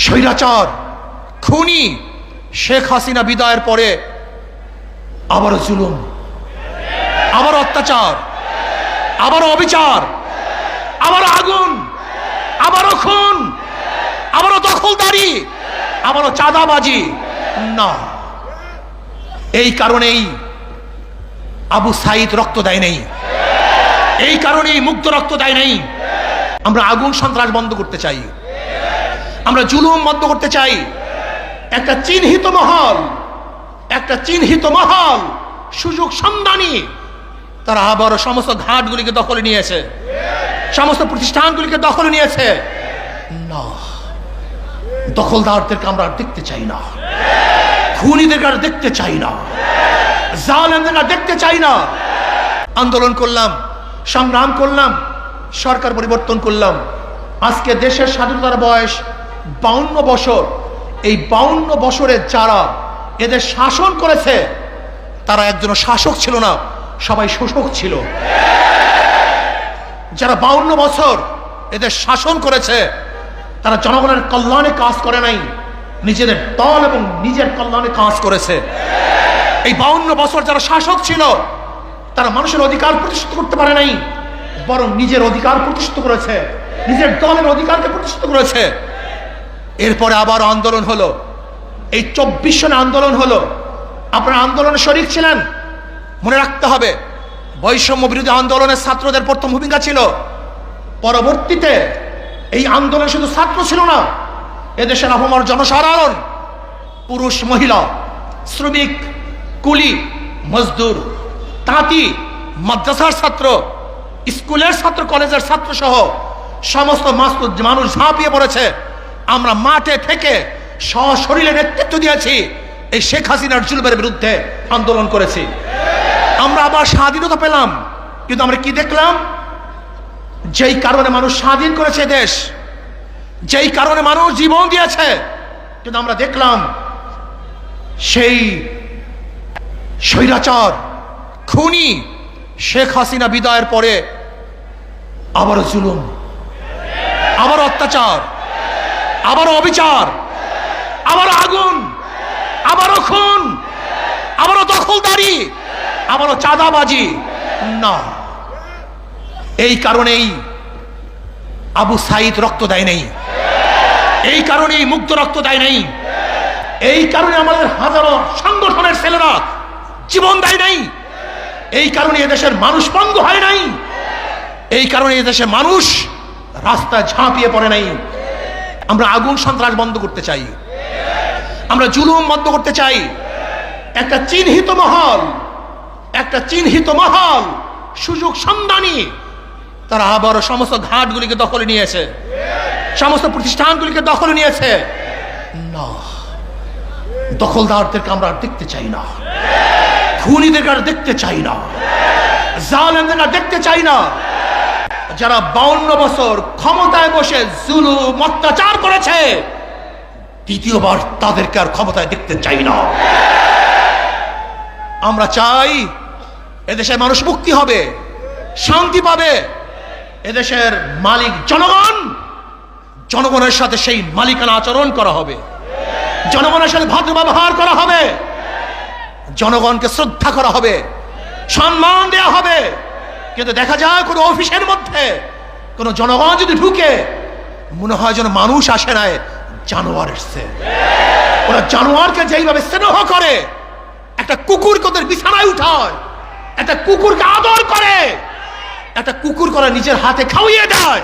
স্বৈরাচার খুনি শেখ হাসিনা বিদায়ের পরে আবারও জুলুম, আবারও অত্যাচার, আবারও অবিচার, আবারও আগুন, আবারও খুন, আবারও দখলদারি, আবারও চাঁদাবাজি। না, এই কারণেই আবু সাইদ রক্ত দেয় নাই, এই কারণেই মুগ্ধ রক্ত দেয় নাই। আমরা আগুন সন্ত্রাস বন্ধ করতে চাই, আমরা জুলুম বন্ধ করতে চাই। একটা চিহ্নিত মহল সুযোগ সন্ধানী তারা আবারও সমস্ত ঘাটগুলিকে দখলে নিয়েছে, সমস্ত প্রতিষ্ঠানগুলিকে দখলে নিয়েছে। না, দখলদারদেরকে আমরা আর দেখতে চাই না, খুনিদেরকে আর দেখতে চাই না, জালেমদেরকে আর দেখতে চাই না। আন্দোলন করলাম, সংগ্রাম করলাম, সরকার পরিবর্তন করলাম। আজকে দেশের স্বাধীনতার বয়স 52 বছর। এই 52 বছরে যারা এদের শাসন করেছে তারা একজন শাসক ছিল না, সবাই শোষক ছিল। যারা 52 বছর এদের শাসন করেছে তারা জনগণের কল্যাণে কাজ করে নাই, নিজেদের দল এবং নিজের কল্যাণে কাজ করেছে। এই 52 বছর যারা শাসক ছিল তারা মানুষের অধিকার প্রতিষ্ঠিত করতে পারে নাই, বরং নিজের অধিকার প্রতিষ্ঠিত করেছে, নিজের দলের অধিকারকে প্রতিষ্ঠিত করেছে। এরপরে আবার আন্দোলন হলো, এই 24 সনে আন্দোলন হলো। আপনারা আন্দোলনে শরীক ছিলেন, মনে রাখতে হবে বৈষম্য বিরোধী আন্দোলনের ছাত্রদের প্রথম ভূমিকা ছিল। পরবর্তীতে এই আন্দোলন শুধু ছাত্র ছিল না, এদেশের আপামর জনসাধারণ, পুরুষ মহিলা, শ্রমিক, কুলি, মজদুর, তাঁতি, মাদ্রাসার ছাত্র, স্কুলের ছাত্র, কলেজের ছাত্র সহ সমস্ত মানুষ ঝাঁপিয়ে পড়েছে। আমরা মাঠে থেকে সশরীরে নেতৃত্ব দিয়েছি, এই শেখ হাসিনার জুলুমের বিরুদ্ধে আন্দোলন করেছি। আমরা আবার স্বাধীনতা পেলাম, কিন্তু আমরা কি দেখলাম? যেই কারণে মানুষ স্বাধীন করেছে দেশ, যেই কারণে মানুষ জীবন দিয়েছে, কিন্তু আমরা দেখলাম সেই স্বৈরাচার খুনি শেখ হাসিনা বিদায়ের পরে আবারও জুলুম, আবারও অত্যাচার, আবারও অবিচার, আবারও আগুন, আবারও খুন, আবারও দখলদারি, আবারও চাঁদাবাজি। না, এই কারণেই আবু সাইদ রক্ত দেয় নাই, এই কারণেই মুগ্ধ রক্ত দেয় নাই, এই কারণে আমাদের হাজারো সংগঠনের ছেলেরা জীবন দেয় নাই, এই কারণে এদেশের মানুষ পঙ্গু হয় নাই, এই কারণে এদেশের মানুষ রাস্তায় ঝাঁপিয়ে পড়ে নাই। আমরা আগুন সন্ত্রাস বন্ধ করতে চাই, আমরা জুলুম বন্ধ করতে চাই। একটা চিহ্নিত মহল সুযোগ সন্ধানী তারা আবারও সমস্ত ঘাটগুলিকে দখলে নিয়েছে, সমস্ত প্রতিষ্ঠানগুলিকে দখলে নিয়েছে। না, দখলদারদেরকে আমরা আর দেখতে চাই না, খুনিদেরকে আর দেখতে চাই না, জালেমদেরকে আর দেখতে চাই না। যারা 52 বছর ক্ষমতায় বসে জুলুম অত্যাচার করেছে, দ্বিতীয়বার তাদেরকে আর ক্ষমতায় দেখতে চাই না। আমরা চাই এদেশের মানুষ মুক্তি হবে, শান্তি পাবে। এদেশের মালিক জনগণ, জনগণের সাথে সেই মালিকানা আচরণ করা হবে, জনগণের সাথে ভদ্র ব্যবহার করা হবে, জনগণকে শ্রদ্ধা করা হবে, সম্মান দেওয়া হবে। কিন্তু দেখা যায় কোনো অফিসের মধ্যে কোনো জনগণ যদি ঢুকে, মনে হয় যেন মানুষ আসে নাই, জানোয়ার এসছে। ওরা জানোয়ারকে যেইভাবে স্নেহ করে, একটা কুকুরকে ওদের বিছানায় উঠায়, একটা কুকুরকে আদর করে, একটা কুকুর করে নিজের হাতে খাওয়িয়ে দেয়,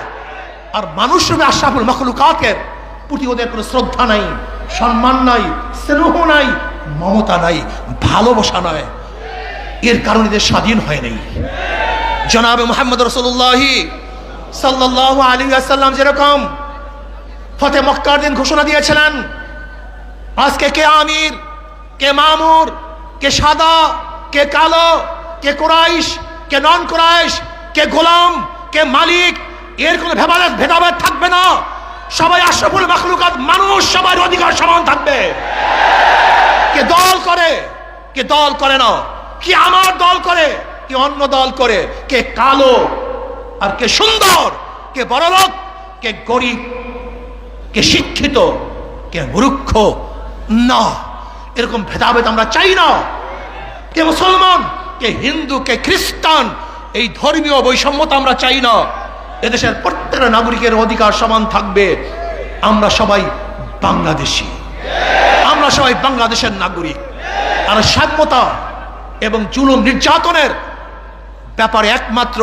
আর মানুষ রূপে আশরাফুল মাখলুকাতের প্রতি ওদের কোনো শ্রদ্ধা নাই, সম্মান নাই, স্নেহ নাই, মমতা নাই, ভালোবাসা নাই। এর কারণে এদের স্বাধীন হয় নাই। জনাবে মুহাম্মদ রাসূলুল্লাহ সাল্লাল্লাহু আলাইহি ওয়াসাল্লাম যেরকম ফতে মক্কার দিন ঘোষণা দিয়েছিলেন, আজকে কে আমির, কে মামুর, কে সাদা, কে কালো, কে কুরাইশ, কে নন কুরাইশ, কে গোলাম, কে মালিক, এর কোনো ভেদাভেদ থাকবে না। সবাই আশরাফুল মাখলুকাত মানুষ, সবার অধিকার সমান থাকবে। কে দল করে, কে দল করে না, কি আমার দল করে, কে অন্য দল করে, কে কালো আর কে সুন্দর, কে বড়লোক, কে গরিব, কে শিক্ষিত, কে মূর্খ। না, এরকম ভেদাভেদ আমরা চাই না। কে মুসলমান, কে হিন্দু, কে খ্রিস্টান, এই ধর্মীয় বৈষম্যতা আমরা চাই না। এদেশের প্রত্যেকটা নাগরিকের অধিকার সমান থাকবে। আমরা সবাই বাংলাদেশি, আমরা সবাই বাংলাদেশের নাগরিক। আর সাম্যতা এবং জুলুম নির্যাতনের ব্যাপারে একমাত্র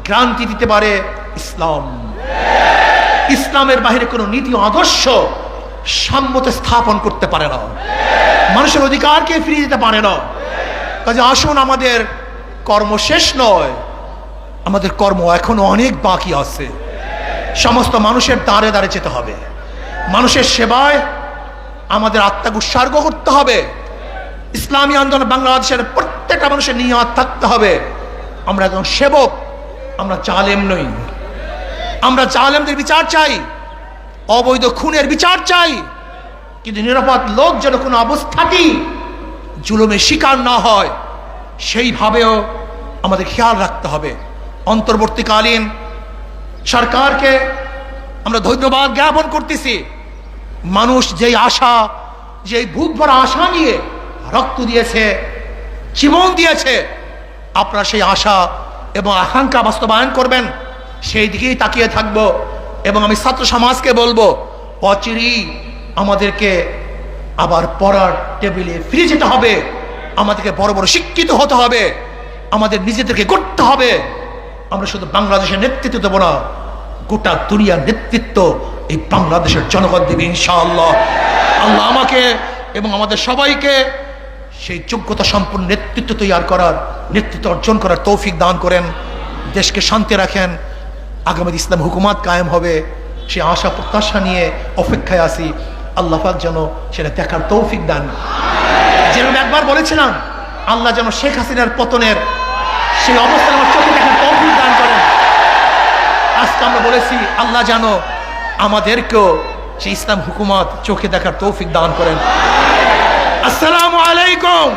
গ্রান্তি দিতে পারে ইসলাম। ইসলামের বাহিরে কোনো নীতি আদর্শ সাম্যতা স্থাপন করতে পারে না, মানুষের অধিকারকে ফিরিয়ে দিতে পারে না। কাজে আসুন, আমাদের কর্ম শেষ নয়, আমাদের কর্ম এখনো অনেক বাকি আছে। সমস্ত মানুষের দ্বারে দ্বারে যেতে হবে, মানুষের সেবায় আমাদের আত্মাকে উৎসর্গ করতে হবে। ইসলামী আন্দোলন বাংলাদেশের প্রত্যেকটা মানুষের নিয়ত থাকতে হবে, আমরা একজন সেবক, আমরা জালেম নই। আমরা জালেমদের বিচার চাই, অবৈধ খুনের বিচার চাই, কিন্তু নিরাপদ লোক যেন কোনো অবস্থাতেই জুলুমের শিকার না হয় সেইভাবেও আমাদের খেয়াল রাখতে হবে। অন্তর্বর্তীকালীন সরকারকে আমরা ধন্যবাদ জ্ঞাপন করতেছি। মানুষ যেই আশা, যেই বুক ভরা আশা নিয়ে রক্ত দিয়েছে, জীবন দিয়েছে, আপনারা সেই আশা এবং আকাঙ্ক্ষা বাস্তবায়ন করবেন, সেই দিকেই তাকিয়ে থাকবো। এবং আমি ছাত্র সমাজকে বলবো, অচিরেই আমাদেরকে আবার পড়ার টেবিলে ফিরে যেতে হবে, আমাদেরকে বড় বড় শিক্ষিত হতে হবে, আমাদের নিজেদেরকে গড়তে হবে। আমরা শুধু বাংলাদেশের নেতৃত্ব দেবো না, গোটা দুনিয়ার নেতৃত্ব এই বাংলাদেশের জনগণ দেবে ইনশাআল্লাহ। আল্লাহ আমাকে এবং আমাদের সবাইকে সেই যোগ্যতা সম্পন্ন নেতৃত্ব তৈরি করার, নেতৃত্ব অর্জন করার তৌফিক দান করেন। দেশকে শান্তি রাখেন, আগামী ইসলাম হুকুমাত কায়েম হবে সেই আশা প্রত্যাশা নিয়ে অপেক্ষায় আছি। আল্লাহ পাক যেন সেটা দেখার তৌফিক দান। যেরকম একবার বলেছিলাম, আল্লাহ যেন শেখ হাসিনার পতনের সেই অবস্থান আমার চোখে দেখার তৌফিক দান করেন। আজকে আমরা বলেছি, আল্লাহ যেন আমাদেরকেও সেই ইসলাম হুকুমাত চোখে দেখার তৌফিক দান করেন। আসসালামু আলাইকুম।